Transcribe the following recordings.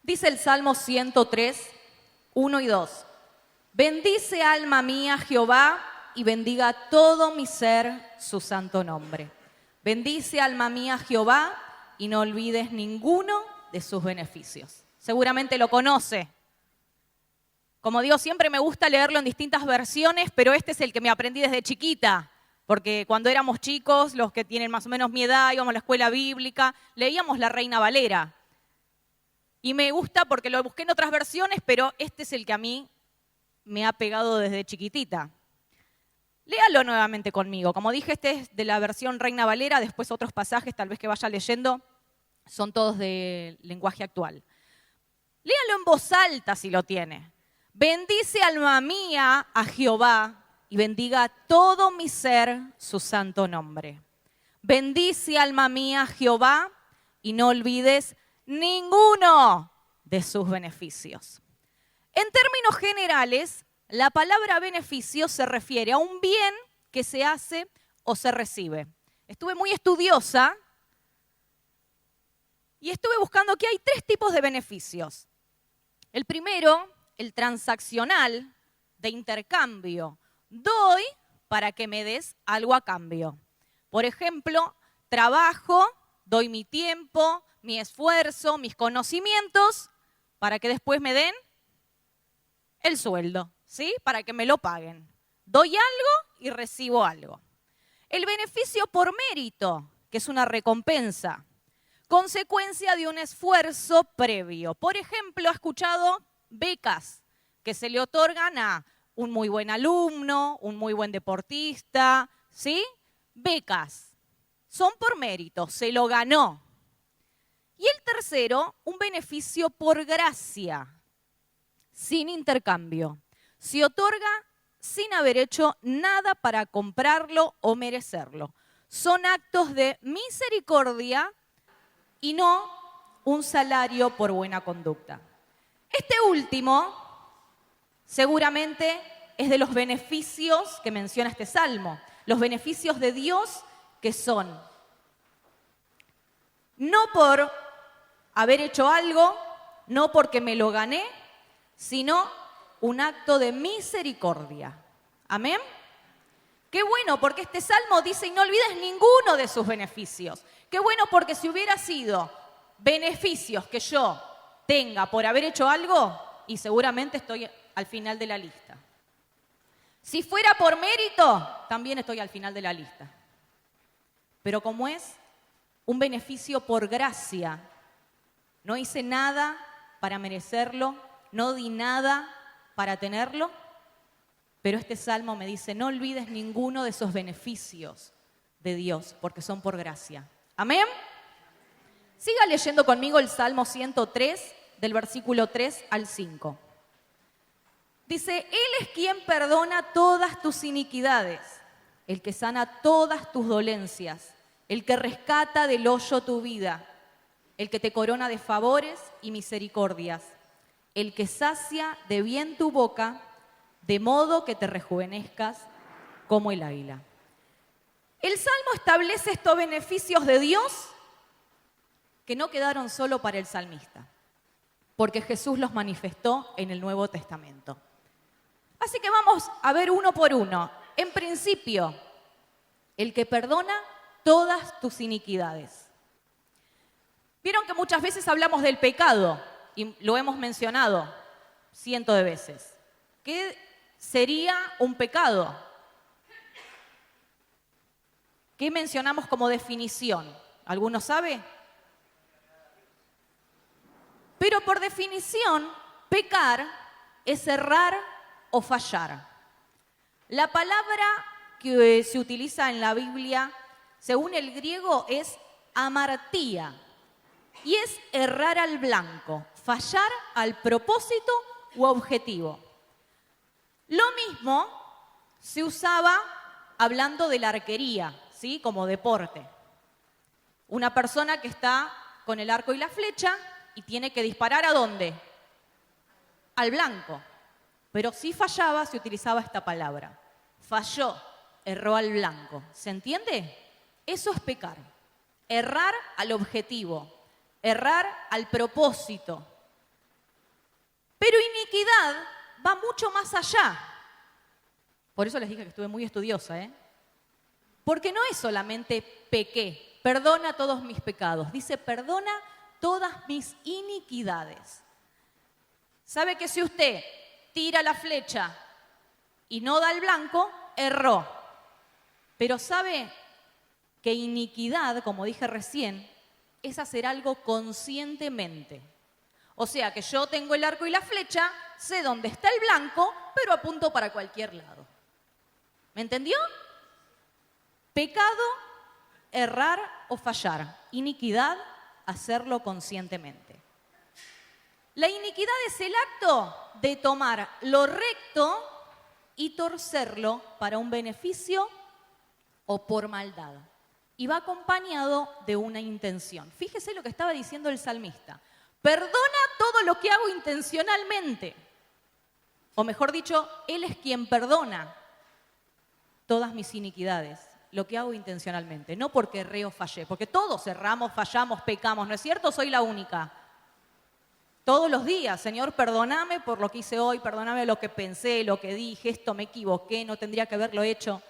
Dice el Salmo 103, 1 y 2. Bendice alma mía Jehová y bendiga todo mi ser su santo nombre. Bendice alma mía Jehová y no olvides ninguno de sus beneficios. Seguramente lo conoce. Como digo, siempre me gusta leerlo en distintas versiones, pero este es el que me aprendí desde chiquita. Porque cuando éramos chicos, los que tienen más o menos mi edad, íbamos a la escuela bíblica, leíamos la Reina Valera. Y me gusta porque lo busqué en otras versiones, pero este es el que a mí me ha pegado desde chiquitita. Léalo nuevamente conmigo. Como dije, este es de la versión Reina Valera, después otros pasajes, tal vez que vaya leyendo, son todos de lenguaje actual. Léalo en voz alta si lo tiene. Bendice alma mía a Jehová y bendiga todo mi ser su santo nombre. Bendice alma mía a Jehová y no olvides ninguno de sus beneficios. En términos generales, la palabra beneficio se refiere a un bien que se hace o se recibe. Estuve muy estudiosa y estuve buscando que hay 3 tipos de beneficios. El primero, el transaccional, de intercambio. Doy para que me des algo a cambio. Por ejemplo, trabajo, doy mi tiempo, mi esfuerzo, mis conocimientos, para que después me den el sueldo, ¿sí? Para que me lo paguen. Doy algo y recibo algo. El beneficio por mérito, que es una recompensa, consecuencia de un esfuerzo previo. Por ejemplo, ¿ha escuchado becas que se le otorgan a un muy buen alumno, un muy buen deportista, ¿sí? Becas. Son por mérito, se lo ganó. Y el tercero, un beneficio por gracia, sin intercambio. Se otorga sin haber hecho nada para comprarlo o merecerlo. Son actos de misericordia y no un salario por buena conducta. Este último seguramente es de los beneficios que menciona este salmo, los beneficios de Dios que son no por haber hecho algo, no porque me lo gané, sino un acto de misericordia. ¿Amén? Qué bueno, porque este salmo dice, y no olvides ninguno de sus beneficios. Qué bueno, porque si hubiera sido beneficios que yo tenga por haber hecho algo, y seguramente estoy al final de la lista. Si fuera por mérito, también estoy al final de la lista. Pero como es un beneficio por gracia, no hice nada para merecerlo, no di nada para tenerlo, pero este salmo me dice, no olvides ninguno de esos beneficios de Dios, porque son por gracia. ¿Amén? Siga leyendo conmigo el Salmo 103, del versículo 3 al 5. Dice, Él es quien perdona todas tus iniquidades, el que sana todas tus dolencias, el que rescata del hoyo tu vida, el que te corona de favores y misericordias, el que sacia de bien tu boca, de modo que te rejuvenezcas como el águila. El Salmo establece estos beneficios de Dios que no quedaron solo para el salmista, porque Jesús los manifestó en el Nuevo Testamento. Así que vamos a ver uno por uno. En principio, el que perdona todas tus iniquidades. Vieron que muchas veces hablamos del pecado, y lo hemos mencionado cientos de veces. ¿Qué sería un pecado? ¿Qué mencionamos como definición? ¿Alguno sabe? Pero por definición, pecar es errar o fallar. La palabra que se utiliza en la Biblia, según el griego, es amartía. Y es errar al blanco, fallar al propósito u objetivo. Lo mismo se usaba hablando de la arquería, ¿sí? Como deporte. Una persona que está con el arco y la flecha y tiene que disparar ¿a dónde? Al blanco. Pero si fallaba, se utilizaba esta palabra. Falló, erró al blanco. ¿Se entiende? Eso es pecar. Errar al objetivo. Errar al propósito. Pero iniquidad va mucho más allá. Por eso les dije que estuve muy estudiosa, ¿eh? Porque no es solamente pequé, perdona todos mis pecados. Dice, perdona todas mis iniquidades. ¿Sabe que si usted tira la flecha y no da el blanco, erró? Pero ¿sabe que iniquidad, como dije recién, es hacer algo conscientemente? O sea, que yo tengo el arco y la flecha, sé dónde está el blanco, pero apunto para cualquier lado. ¿Me entendió? Pecado, errar o fallar. Iniquidad, hacerlo conscientemente. La iniquidad es el acto de tomar lo recto y torcerlo para un beneficio o por maldad. Y va acompañado de una intención. Fíjese lo que estaba diciendo el salmista. Perdona todo lo que hago intencionalmente. O mejor dicho, Él es quien perdona todas mis iniquidades, lo que hago intencionalmente. No porque erré o fallé, porque todos erramos, fallamos, pecamos, ¿no es cierto? Soy la única. Todos los días, Señor, perdóname por lo que hice hoy, perdóname lo que pensé, lo que dije, esto me equivoqué, no tendría que haberlo hecho.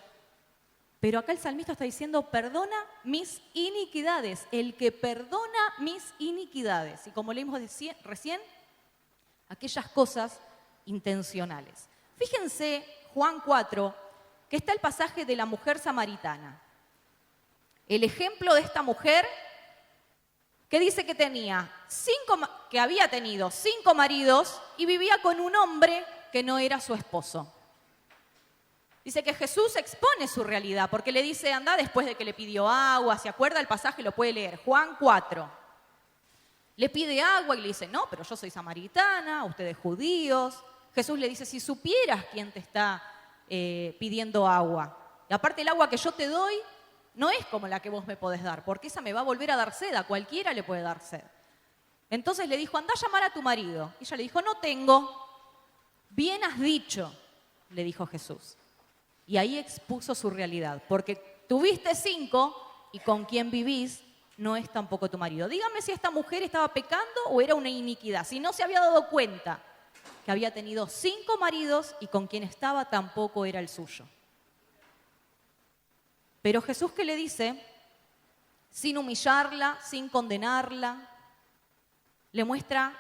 Pero acá el salmista está diciendo, perdona mis iniquidades, el que perdona mis iniquidades. Y como leímos recién, aquellas cosas intencionales. Fíjense, Juan 4, que está el pasaje de la mujer samaritana. El ejemplo de esta mujer que dice que había tenido 5 maridos y vivía con un hombre que no era su esposo. Dice que Jesús expone su realidad, porque le dice, anda después de que le pidió agua, ¿se acuerda el pasaje? Lo puede leer, Juan 4. Le pide agua y le dice, no, pero yo soy samaritana, ustedes judíos. Jesús le dice, si supieras quién te está pidiendo agua. Y aparte el agua que yo te doy no es como la que vos me podés dar, porque esa me va a volver a dar sed, a cualquiera le puede dar sed. Entonces le dijo, anda a llamar a tu marido. Y ella le dijo, no tengo. Bien has dicho, le dijo Jesús. Y ahí expuso su realidad, porque tuviste 5 y con quien vivís no es tampoco tu marido. Dígame si esta mujer estaba pecando o era una iniquidad, si no se había dado cuenta que había tenido 5 maridos y con quien estaba tampoco era el suyo. Pero Jesús, ¿qué le dice? Sin humillarla, sin condenarla, le muestra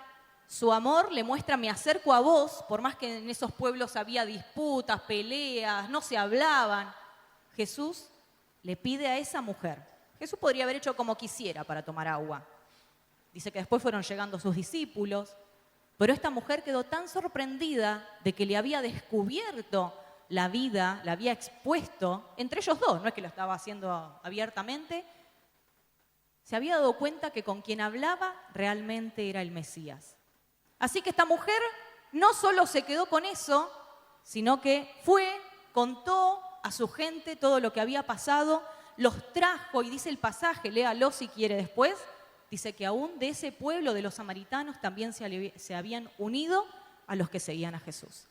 su amor, le muestra, me acerco a vos, por más que en esos pueblos había disputas, peleas, no se hablaban. Jesús le pide a esa mujer. Jesús podría haber hecho como quisiera para tomar agua. Dice que después fueron llegando sus discípulos, pero esta mujer quedó tan sorprendida de que le había descubierto la vida, la había expuesto, entre ellos dos, no es que lo estaba haciendo abiertamente, se había dado cuenta que con quien hablaba realmente era el Mesías. Así que esta mujer no solo se quedó con eso, sino que fue, contó a su gente todo lo que había pasado, los trajo, y dice el pasaje, léalo si quiere después, dice que aún de ese pueblo de los samaritanos también se habían unido a los que seguían a Jesús.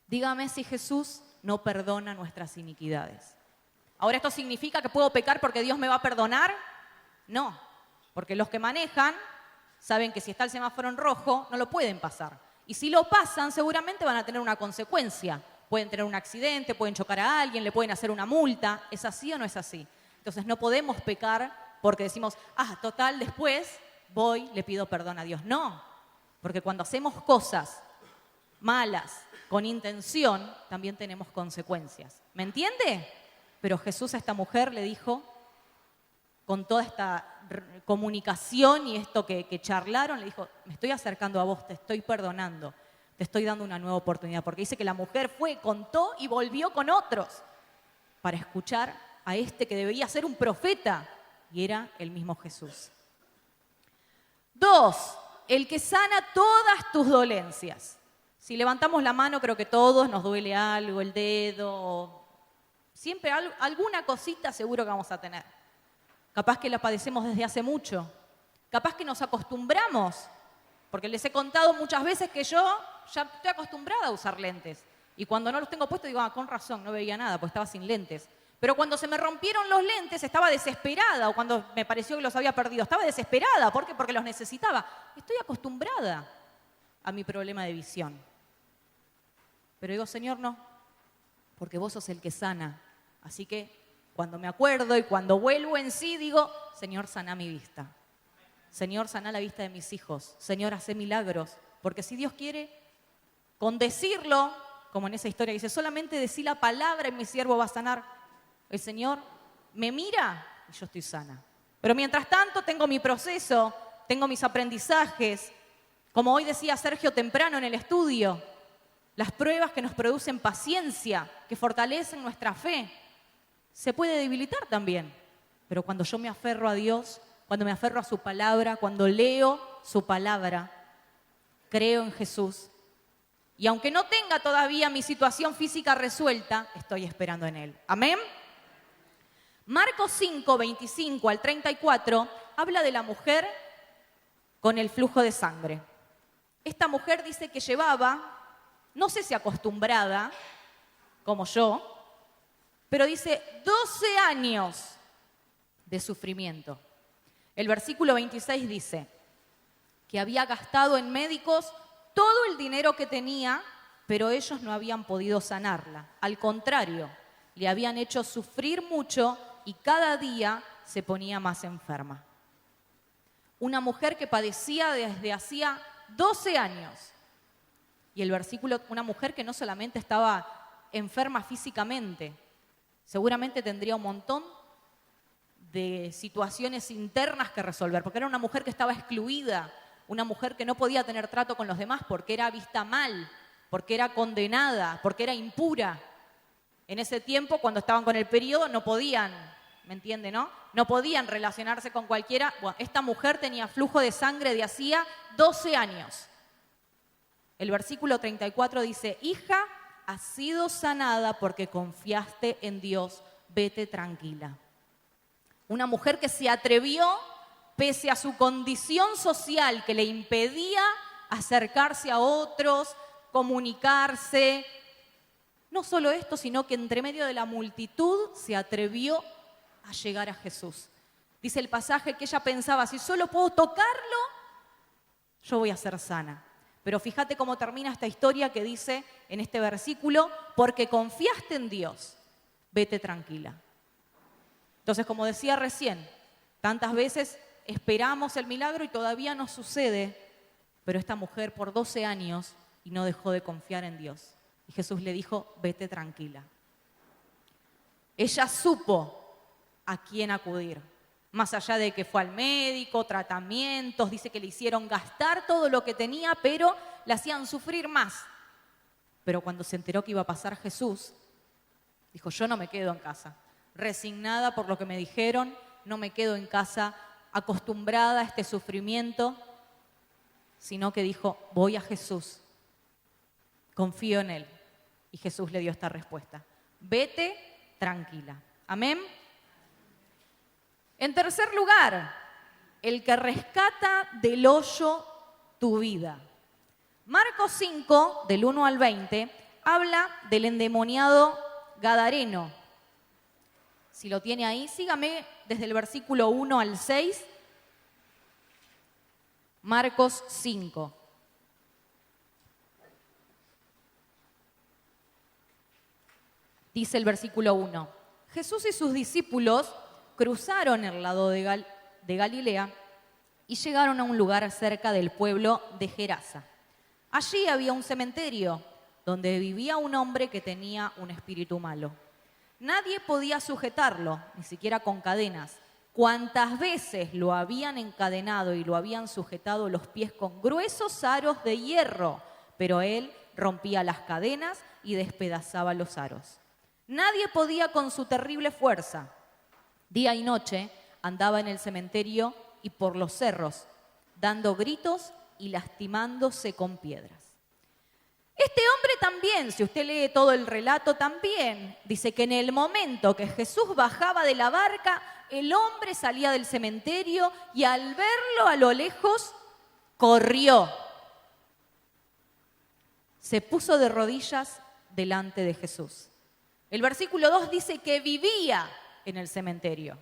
Dígame si Jesús no perdona nuestras iniquidades. Ahora, ¿esto significa que puedo pecar porque Dios me va a perdonar? No, porque los que manejan saben que si está el semáforo en rojo, no lo pueden pasar. Y si lo pasan, seguramente van a tener una consecuencia. Pueden tener un accidente, pueden chocar a alguien, le pueden hacer una multa. ¿Es así o no es así? Entonces no podemos pecar porque decimos, total, después voy, le pido perdón a Dios. No, porque cuando hacemos cosas malas, con intención, también tenemos consecuencias. ¿Me entiende? Pero Jesús a esta mujer le dijo, con toda esta comunicación y esto que charlaron, le dijo, me estoy acercando a vos, te estoy perdonando, te estoy dando una nueva oportunidad. Porque dice que la mujer fue, contó y volvió con otros para escuchar a este que debía ser un profeta, y era el mismo Jesús. 2, el que sana todas tus dolencias. Si levantamos la mano, creo que todos nos duele algo, el dedo, siempre alguna cosita seguro que vamos a tener. Capaz que la padecemos desde hace mucho. Capaz que nos acostumbramos, porque les he contado muchas veces que yo ya estoy acostumbrada a usar lentes. Y cuando no los tengo puestos digo, con razón, no veía nada, porque estaba sin lentes. Pero cuando se me rompieron los lentes estaba desesperada, o cuando me pareció que los había perdido, estaba desesperada. ¿Por qué? Porque los necesitaba. Estoy acostumbrada. a mi problema de visión. Pero digo, Señor, no, porque vos sos el que sana. Así que cuando me acuerdo y cuando vuelvo en sí, digo, Señor, sana mi vista. Señor, sana la vista de mis hijos. Señor, hace milagros. Porque si Dios quiere, con decirlo, como en esa historia dice, solamente decí la palabra y mi siervo va a sanar. El Señor me mira y yo estoy sana. Pero mientras tanto tengo mi proceso, tengo mis aprendizajes. Como hoy decía Sergio temprano en el estudio, las pruebas que nos producen paciencia, que fortalecen nuestra fe. Se puede debilitar también, pero cuando yo me aferro a Dios, cuando me aferro a su palabra, cuando leo su palabra, creo en Jesús, y aunque no tenga todavía mi situación física resuelta, estoy esperando en Él. ¿Amén? Marcos 5, 25 al 34, habla de la mujer con el flujo de sangre. Esta mujer dice que llevaba, no sé si acostumbrada, como yo, pero dice 12 años de sufrimiento. El versículo 26 dice que había gastado en médicos todo el dinero que tenía, pero ellos no habían podido sanarla. Al contrario, le habían hecho sufrir mucho y cada día se ponía más enferma. Una mujer que padecía desde hacía 12 años. Y el versículo, una mujer que no solamente estaba enferma físicamente, seguramente tendría un montón de situaciones internas que resolver, porque era una mujer que estaba excluida, una mujer que no podía tener trato con los demás porque era vista mal, porque era condenada, porque era impura. En ese tiempo, cuando estaban con el periodo, no podían, ¿me entiende, no? No podían relacionarse con cualquiera. Bueno, esta mujer tenía flujo de sangre de hacía 12 años. El versículo 34 dice, hija, has sido sanada porque confiaste en Dios, vete tranquila. Una mujer que se atrevió, pese a su condición social que le impedía acercarse a otros, comunicarse. No solo esto, sino que entre medio de la multitud se atrevió a llegar a Jesús. Dice el pasaje que ella pensaba, si solo puedo tocarlo, yo voy a ser sana. Pero fíjate cómo termina esta historia que dice en este versículo, porque confiaste en Dios, vete tranquila. Entonces, como decía recién, tantas veces esperamos el milagro y todavía no sucede, pero esta mujer por 12 años y no dejó de confiar en Dios. Y Jesús le dijo, vete tranquila. Ella supo a quién acudir. Más allá de que fue al médico, tratamientos, dice que le hicieron gastar todo lo que tenía, pero le hacían sufrir más. Pero cuando se enteró que iba a pasar Jesús, dijo, yo no me quedo en casa. Resignada por lo que me dijeron, no me quedo en casa acostumbrada a este sufrimiento, sino que dijo, voy a Jesús, confío en Él. Y Jesús le dio esta respuesta, vete tranquila. Amén. En tercer lugar, el que rescata del hoyo tu vida. Marcos 5, del 1 al 20, habla del endemoniado gadareno. Si lo tiene ahí, sígame desde el versículo 1 al 6. Marcos 5. Dice el versículo 1. Jesús y sus discípulos cruzaron el lado de Galilea y llegaron a un lugar cerca del pueblo de Gerasa. Allí había un cementerio donde vivía un hombre que tenía un espíritu malo. Nadie podía sujetarlo, ni siquiera con cadenas. Cuantas veces lo habían encadenado y lo habían sujetado los pies con gruesos aros de hierro, pero él rompía las cadenas y despedazaba los aros. Nadie podía con su terrible fuerza. Día y noche andaba en el cementerio y por los cerros, dando gritos y lastimándose con piedras. Este hombre también, si usted lee todo el relato también, dice que en el momento que Jesús bajaba de la barca, el hombre salía del cementerio y al verlo a lo lejos, corrió. Se puso de rodillas delante de Jesús. El versículo 2 dice que vivía en el cementerio.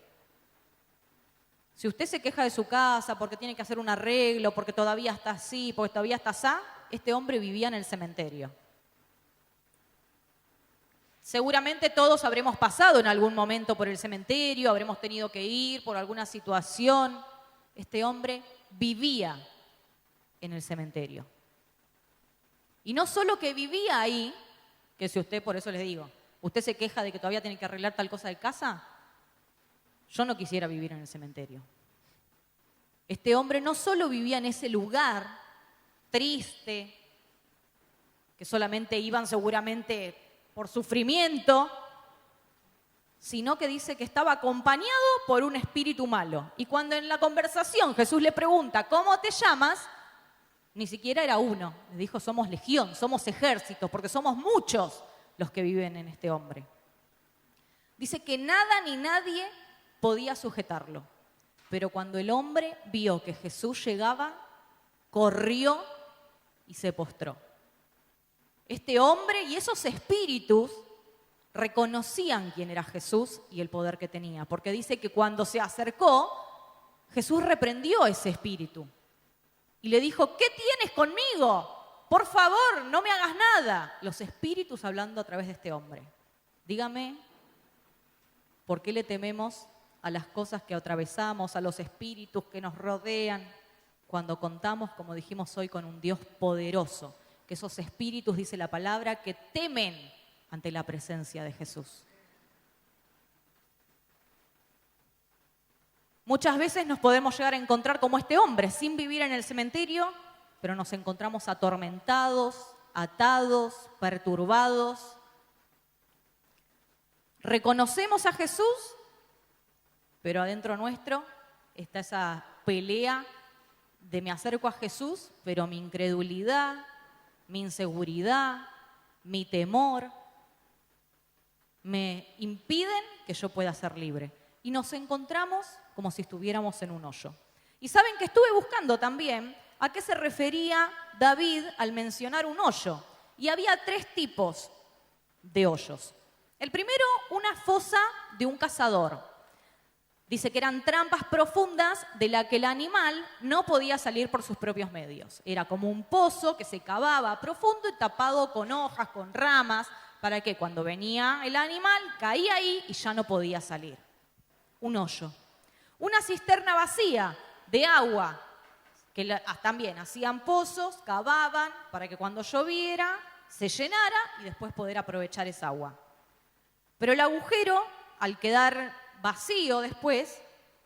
Si usted se queja de su casa porque tiene que hacer un arreglo, porque todavía está así, porque todavía está así, este hombre vivía en el cementerio. Seguramente todos habremos pasado en algún momento por el cementerio, habremos tenido que ir por alguna situación. Este hombre vivía en el cementerio. Y no solo que vivía ahí, que si usted, por eso les digo, usted se queja de que todavía tiene que arreglar tal cosa de casa, yo no quisiera vivir en el cementerio. Este hombre no solo vivía en ese lugar triste, que solamente iban seguramente por sufrimiento, sino que dice que estaba acompañado por un espíritu malo. Y cuando en la conversación Jesús le pregunta, ¿cómo te llamas?, ni siquiera era uno. Le dijo, somos legión, somos ejércitos, porque somos muchos los que viven en este hombre. Dice que nada ni nadie podía sujetarlo. Pero cuando el hombre vio que Jesús llegaba, corrió y se postró. Este hombre y esos espíritus reconocían quién era Jesús y el poder que tenía. Porque dice que cuando se acercó, Jesús reprendió a ese espíritu. Y le dijo, ¿qué tienes conmigo? Por favor, no me hagas nada. Los espíritus hablando a través de este hombre. Dígame, ¿por qué le tememos a las cosas que atravesamos, a los espíritus que nos rodean, cuando contamos, como dijimos hoy, con un Dios poderoso? Que esos espíritus, dice la palabra, que temen ante la presencia de Jesús. Muchas veces nos podemos llegar a encontrar como este hombre, sin vivir en el cementerio, pero nos encontramos atormentados, atados, perturbados. Reconocemos a Jesús, pero adentro nuestro está esa pelea de me acerco a Jesús, pero mi incredulidad, mi inseguridad, mi temor, me impiden que yo pueda ser libre. Y nos encontramos como si estuviéramos en un hoyo. Y saben que estuve buscando también a qué se refería David al mencionar un hoyo. Y había 3 tipos de hoyos. El primero, una fosa de un cazador. Dice que eran trampas profundas de la que el animal no podía salir por sus propios medios. Era como un pozo que se cavaba profundo y tapado con hojas, con ramas, para que cuando venía el animal caía ahí y ya no podía salir. Un hoyo. Una cisterna vacía de agua, que también hacían pozos, cavaban para que cuando lloviera se llenara y después poder aprovechar esa agua. Pero el agujero, al quedar vacío después,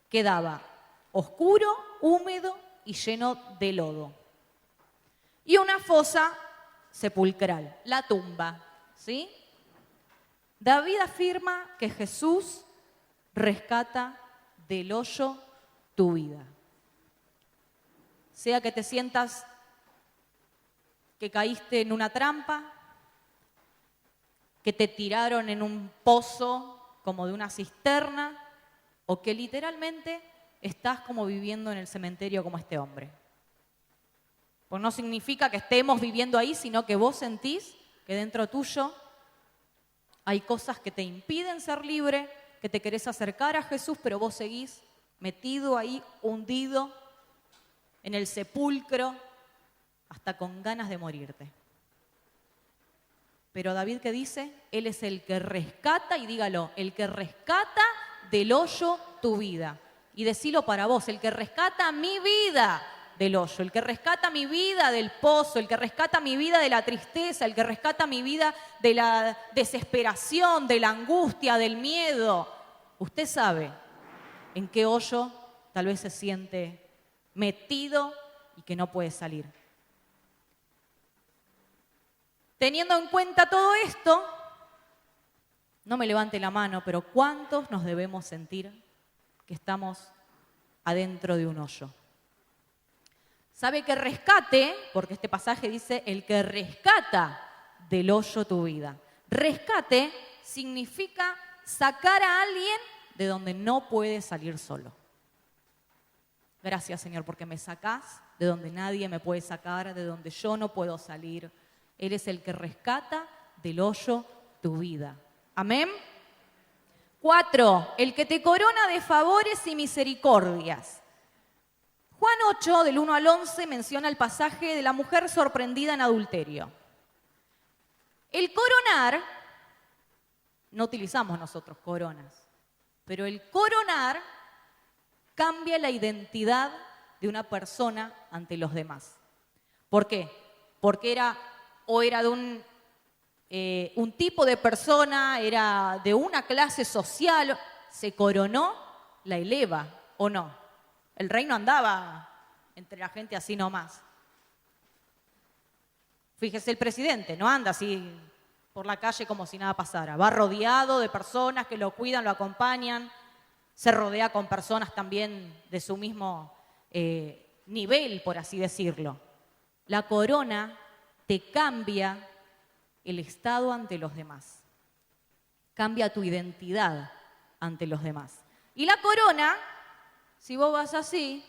quedaba oscuro, húmedo y lleno de lodo. Y una fosa sepulcral, la tumba, ¿sí? David afirma que Jesús rescata del hoyo tu vida. Sea que te sientas que caíste en una trampa, que te tiraron en un pozo como de una cisterna, o que literalmente estás como viviendo en el cementerio como este hombre. Pues no significa que estemos viviendo ahí, sino que vos sentís que dentro tuyo hay cosas que te impiden ser libre, que te querés acercar a Jesús, pero vos seguís metido ahí, hundido en el sepulcro, hasta con ganas de morirte. Pero David, ¿qué dice? Él es el que rescata, y dígalo, el que rescata del hoyo tu vida. Y decilo para vos, el que rescata mi vida del hoyo, el que rescata mi vida del pozo, el que rescata mi vida de la tristeza, el que rescata mi vida de la desesperación, de la angustia, del miedo. Usted sabe en qué hoyo tal vez se siente metido y que no puede salir. Teniendo en cuenta todo esto, no me levante la mano, pero ¿cuántos nos debemos sentir que estamos adentro de un hoyo? ¿Sabe que rescate? Porque este pasaje dice, el que rescata del hoyo tu vida. Rescate significa sacar a alguien de donde no puede salir solo. Gracias, Señor, porque me sacás de donde nadie me puede sacar, de donde yo no puedo salir. Él es el que rescata del hoyo tu vida. Amén. 4, el que te corona de favores y misericordias. Juan 8, del 1 al 11, menciona el pasaje de la mujer sorprendida en adulterio. El coronar, no utilizamos nosotros coronas, pero el coronar cambia la identidad de una persona ante los demás. ¿Por qué? Porque era de un tipo de persona, era de una clase social, se coronó, la eleva, ¿o no? El rey no andaba entre la gente así nomás. Fíjese, el presidente no anda así por la calle como si nada pasara. Va rodeado de personas que lo cuidan, lo acompañan. Se rodea con personas también de su mismo nivel, por así decirlo. La corona te cambia el estado ante los demás. Cambia tu identidad ante los demás. Y la corona, si vos vas así,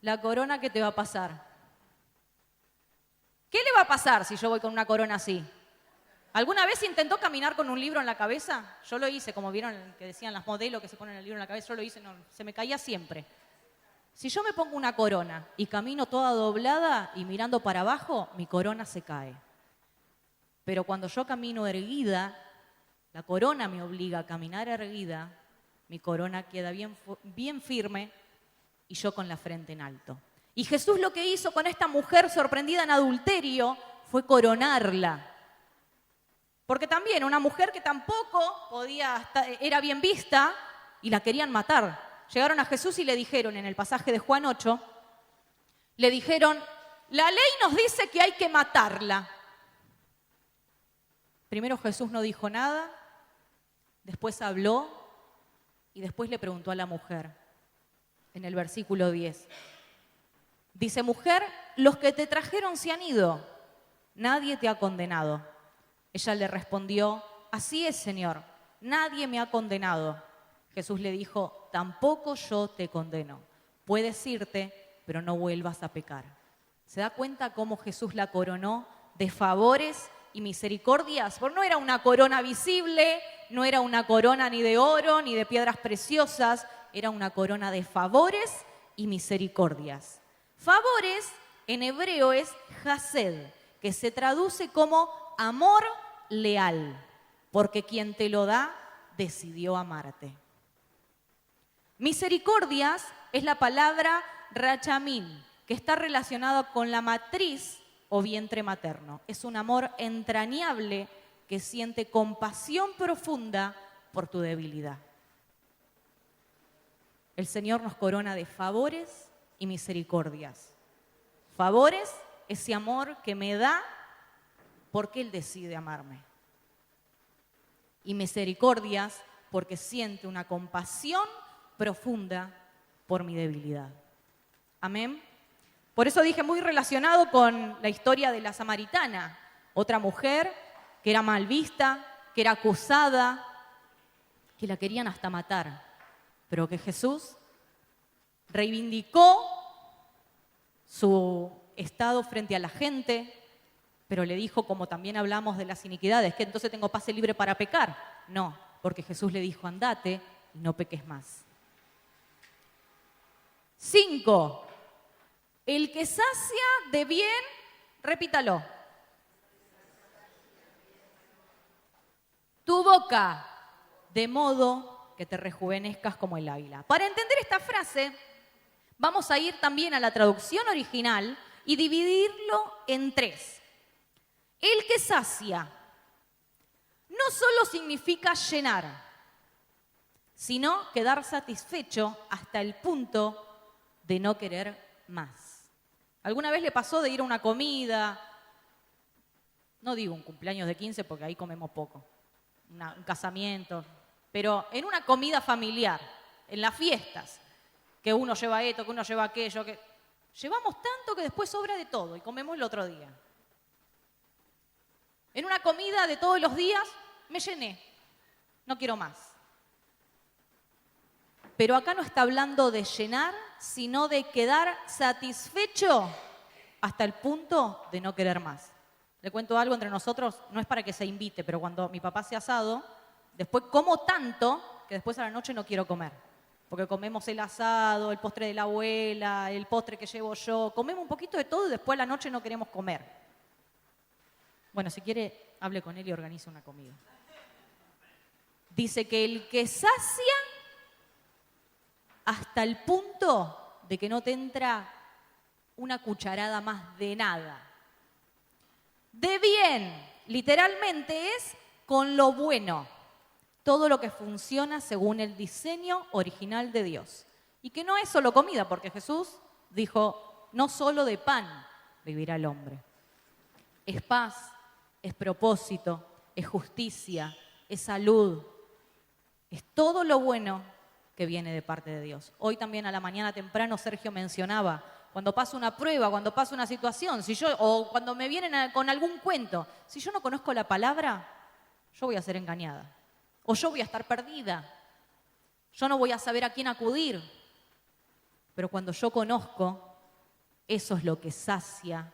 la corona, ¿qué te va a pasar? ¿Qué le va a pasar si yo voy con una corona así? ¿Alguna vez intentó caminar con un libro en la cabeza? Yo lo hice, como vieron que decían las modelos que se ponen el libro en la cabeza, yo lo hice, no, se me caía siempre. Si yo me pongo una corona y camino toda doblada y mirando para abajo, mi corona se cae. Pero cuando yo camino erguida, la corona me obliga a caminar erguida, mi corona queda bien firme y yo con la frente en alto. Y Jesús lo que hizo con esta mujer sorprendida en adulterio fue coronarla. Porque también una mujer que tampoco era bien vista y la querían matar. Llegaron a Jesús y le dijeron, en el pasaje de Juan 8, le dijeron, la ley nos dice que hay que matarla. Primero Jesús no dijo nada, después habló y después le preguntó a la mujer, en el versículo 10. Dice, mujer, los que te trajeron se han ido, nadie te ha condenado. Ella le respondió, así es, Señor, nadie me ha condenado. Jesús le dijo, tampoco yo te condeno. Puedes irte, pero no vuelvas a pecar. ¿Se da cuenta cómo Jesús la coronó de favores y misericordias? Porque no era una corona visible, no era una corona ni de oro, ni de piedras preciosas, era una corona de favores y misericordias. Favores en hebreo es hased, que se traduce como amor leal, porque quien te lo da decidió amarte. Misericordias es la palabra rachamín, que está relacionada con la matriz o vientre materno. Es un amor entrañable que siente compasión profunda por tu debilidad. El Señor nos corona de favores y misericordias. Favores, ese amor que me da porque Él decide amarme. Y misericordias, porque siente una compasión profunda por mi debilidad. Amén. Por eso dije, muy relacionado con la historia de la samaritana, otra mujer que era mal vista, que era acusada, que la querían hasta matar, pero que Jesús reivindicó su estado frente a la gente, pero le dijo, como también hablamos de las iniquidades, que entonces tengo pase libre para pecar. No, porque Jesús le dijo, andate y no peques más. 5. El que sacia de bien, repítalo. Tu boca, de modo que te rejuvenezcas como el águila. Para entender esta frase, vamos a ir también a la traducción original y dividirlo en 3. El que sacia no solo significa llenar, sino quedar satisfecho hasta el punto de no querer más. ¿Alguna vez le pasó de ir a una comida? No digo un cumpleaños de 15 porque ahí comemos poco, un casamiento, pero en una comida familiar, en las fiestas, que uno lleva esto, que uno lleva aquello, que llevamos tanto que después sobra de todo y comemos el otro día. En una comida de todos los días me llené, no quiero más. Pero acá no está hablando de llenar, sino de quedar satisfecho hasta el punto de no querer más. Le cuento algo entre nosotros, no es para que se invite, pero cuando mi papá hace asado, después como tanto que después a la noche no quiero comer. porque comemos el asado, el postre de la abuela, el postre que llevo yo, comemos un poquito de todo y después a la noche no queremos comer. Bueno, si quiere, hable con él y organice una comida. Dice que el que sacia hasta el punto de que no te entra una cucharada más de nada. De bien, literalmente es con lo bueno. Todo lo que funciona según el diseño original de Dios. Y que no es solo comida, porque Jesús dijo, no solo de pan vivirá el hombre. Es paz, es propósito, es justicia, es salud. Es todo lo bueno que viene de parte de Dios. Hoy también a la mañana temprano Sergio mencionaba, cuando pasa una prueba, cuando pasa una situación, o cuando me vienen con algún cuento, si yo no conozco la palabra, yo voy a ser engañada. O yo voy a estar perdida. Yo no voy a saber a quién acudir. Pero cuando yo conozco, eso es lo que sacia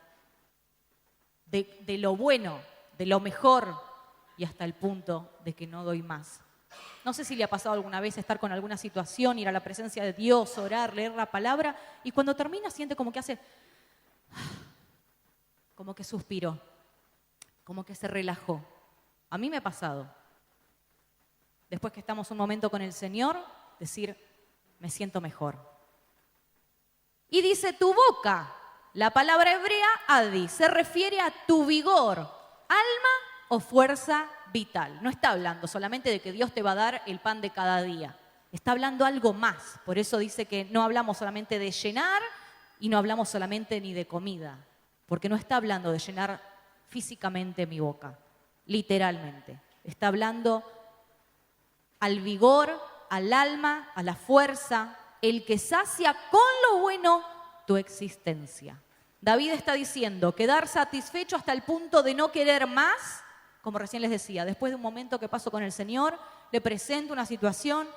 de lo bueno, de lo mejor, y hasta el punto de que no doy más. No sé si le ha pasado alguna vez estar con alguna situación, ir a la presencia de Dios, orar, leer la palabra, y cuando termina siente como que hace, como que suspiró, como que se relajó. A mí me ha pasado. Después que estamos un momento con el Señor, decir, me siento mejor. Y dice tu boca, la palabra hebrea adi, se refiere a tu vigor, alma o fuerza vital. No está hablando solamente de que Dios te va a dar el pan de cada día. Está hablando algo más. Por eso dice que no hablamos solamente de llenar y no hablamos solamente ni de comida. Porque no está hablando de llenar físicamente mi boca, literalmente. Está hablando al vigor, al alma, a la fuerza, el que sacia con lo bueno tu existencia. David está diciendo, quedar satisfecho hasta el punto de no querer más, como recién les decía, después de un momento que paso con el Señor, le presento una situación,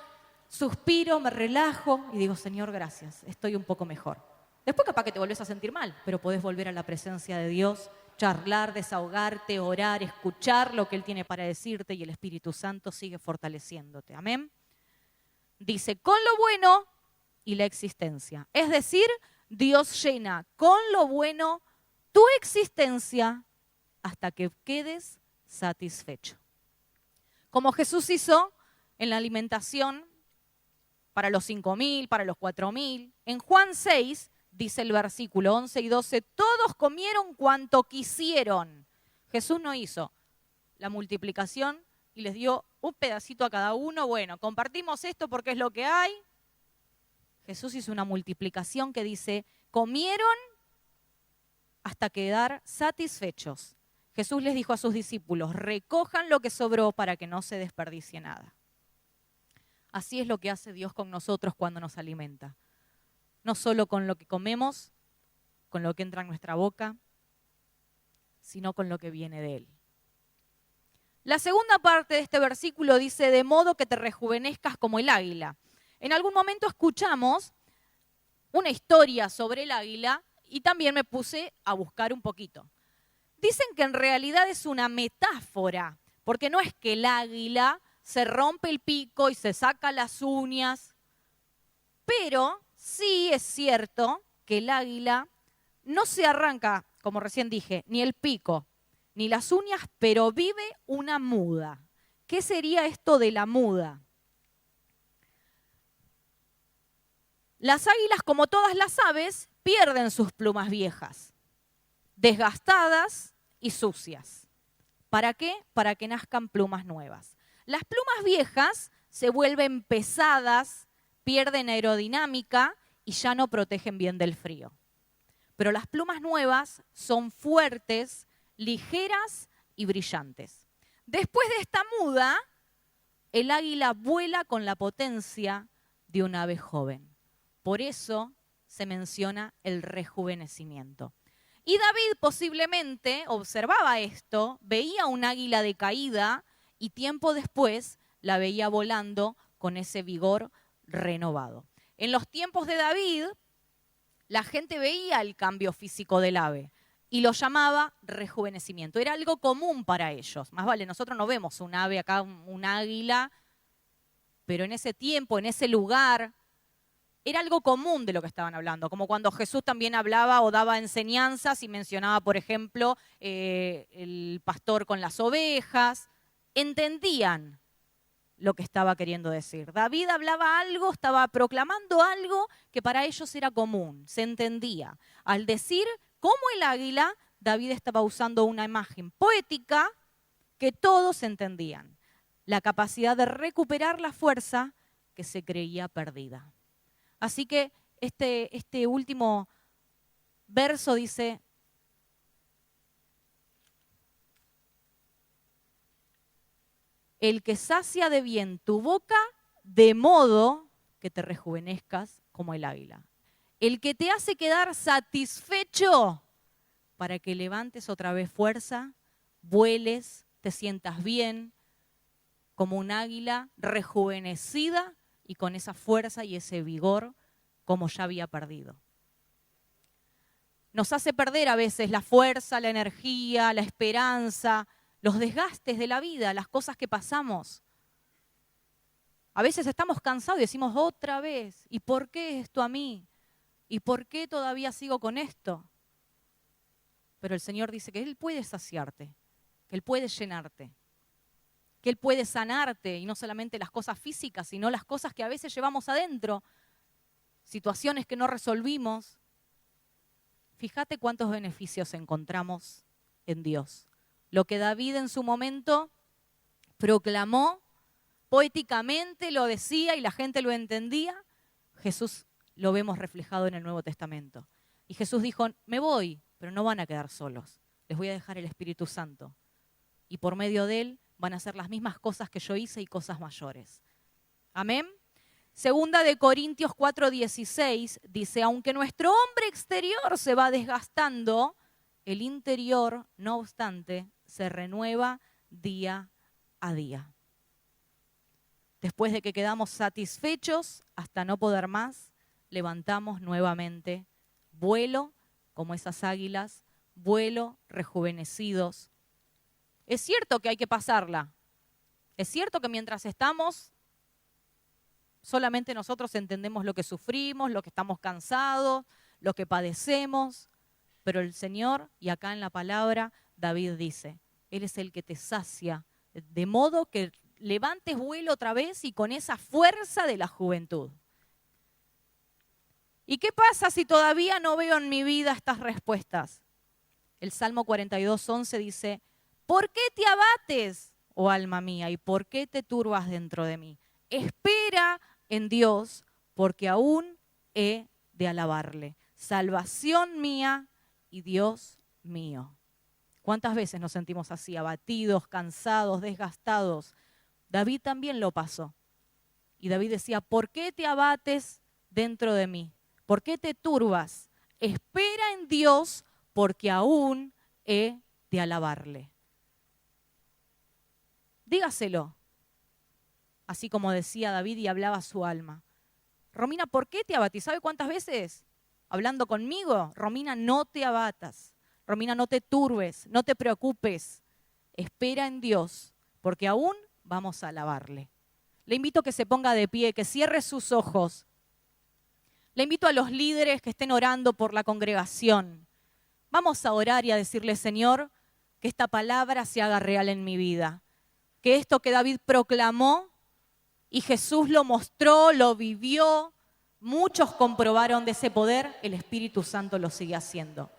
suspiro, me relajo y digo, Señor, gracias, estoy un poco mejor. Después capaz que te volvés a sentir mal, pero podés volver a la presencia de Dios, charlar, desahogarte, orar, escuchar lo que Él tiene para decirte y el Espíritu Santo sigue fortaleciéndote. Amén. Dice, con lo bueno y la existencia. Es decir, Dios llena con lo bueno tu existencia hasta que quedes satisfecho. Como Jesús hizo en la alimentación para los 5.000, para los 4.000. En Juan 6 dice el versículo 11 y 12, todos comieron cuanto quisieron. Jesús no hizo la multiplicación y les dio un pedacito a cada uno. Bueno, compartimos esto porque es lo que hay. Jesús hizo una multiplicación que dice, comieron hasta quedar satisfechos. Jesús les dijo a sus discípulos, recojan lo que sobró para que no se desperdicie nada. Así es lo que hace Dios con nosotros cuando nos alimenta. No solo con lo que comemos, con lo que entra en nuestra boca, sino con lo que viene de Él. La segunda parte de este versículo dice, de modo que te rejuvenezcas como el águila. En algún momento escuchamos una historia sobre el águila y también me puse a buscar un poquito. Dicen que en realidad es una metáfora, porque no es que el águila se rompe el pico y se saca las uñas, pero sí es cierto que el águila no se arranca, como recién dije, ni el pico, ni las uñas, pero vive una muda. ¿Qué sería esto de la muda? Las águilas, como todas las aves, pierden sus plumas viejas, desgastadas y sucias. ¿Para qué? Para que nazcan plumas nuevas. Las plumas viejas se vuelven pesadas, pierden aerodinámica y ya no protegen bien del frío. Pero las plumas nuevas son fuertes, ligeras y brillantes. Después de esta muda, el águila vuela con la potencia de un ave joven. Por eso se menciona el rejuvenecimiento. Y David posiblemente observaba esto, veía un águila decaída y tiempo después la veía volando con ese vigor renovado. En los tiempos de David, la gente veía el cambio físico del ave y lo llamaba rejuvenecimiento. Era algo común para ellos. Más vale, nosotros no vemos un ave acá, un águila, pero en ese tiempo, en ese lugar, era algo común de lo que estaban hablando, como cuando Jesús también hablaba o daba enseñanzas y mencionaba, por ejemplo, el pastor con las ovejas. Entendían lo que estaba queriendo decir. David hablaba algo, estaba proclamando algo que para ellos era común, se entendía. Al decir como el águila, David estaba usando una imagen poética que todos entendían. La capacidad de recuperar la fuerza que se creía perdida. Así que este último verso dice: el que sacia de bien tu boca, de modo que te rejuvenezcas como el águila. El que te hace quedar satisfecho para que levantes otra vez fuerza, vueles, te sientas bien, como un águila rejuvenecida y con esa fuerza y ese vigor como ya había perdido. Nos hace perder a veces la fuerza, la energía, la esperanza, los desgastes de la vida, las cosas que pasamos. A veces estamos cansados y decimos otra vez, ¿y por qué esto a mí? ¿Y por qué todavía sigo con esto? Pero el Señor dice que Él puede saciarte, que Él puede llenarte, que Él puede sanarte, y no solamente las cosas físicas, sino las cosas que a veces llevamos adentro, situaciones que no resolvimos. Fíjate cuántos beneficios encontramos en Dios. Lo que David en su momento proclamó, poéticamente lo decía y la gente lo entendía, Jesús lo vemos reflejado en el Nuevo Testamento. Y Jesús dijo: me voy, pero no van a quedar solos, les voy a dejar el Espíritu Santo. Y por medio de Él van a hacer las mismas cosas que yo hice y cosas mayores. Amén. Segunda de Corintios 4:16 dice: aunque nuestro hombre exterior se va desgastando, el interior, no obstante, se renueva día a día. Después de que quedamos satisfechos hasta no poder más, levantamos nuevamente vuelo como esas águilas, vuelo rejuvenecidos. Es cierto que hay que pasarla. Es cierto que mientras estamos, solamente nosotros entendemos lo que sufrimos, lo que estamos cansados, lo que padecemos. Pero el Señor, y acá en la palabra, David dice: Él es el que te sacia, de modo que levantes vuelo otra vez y con esa fuerza de la juventud. ¿Y qué pasa si todavía no veo en mi vida estas respuestas? El Salmo 42:11 dice: ¿por qué te abates, oh alma mía, y por qué te turbas dentro de mí? Espera en Dios, porque aún he de alabarle. Salvación mía y Dios mío. ¿Cuántas veces nos sentimos así, abatidos, cansados, desgastados? David también lo pasó. Y David decía: ¿por qué te abates dentro de mí? ¿Por qué te turbas? Espera en Dios, porque aún he de alabarle. Dígaselo, así como decía David y hablaba su alma. Romina, ¿por qué te abatís? ¿Sabe cuántas veces? Hablando conmigo: Romina, no te abatas. Romina, no te turbes, no te preocupes. Espera en Dios, porque aún vamos a alabarle. Le invito a que se ponga de pie, que cierre sus ojos. Le invito a los líderes que estén orando por la congregación. Vamos a orar y a decirle: Señor, que esta palabra se haga real en mi vida. Que esto que David proclamó y Jesús lo mostró, lo vivió, muchos comprobaron de ese poder, el Espíritu Santo lo sigue haciendo.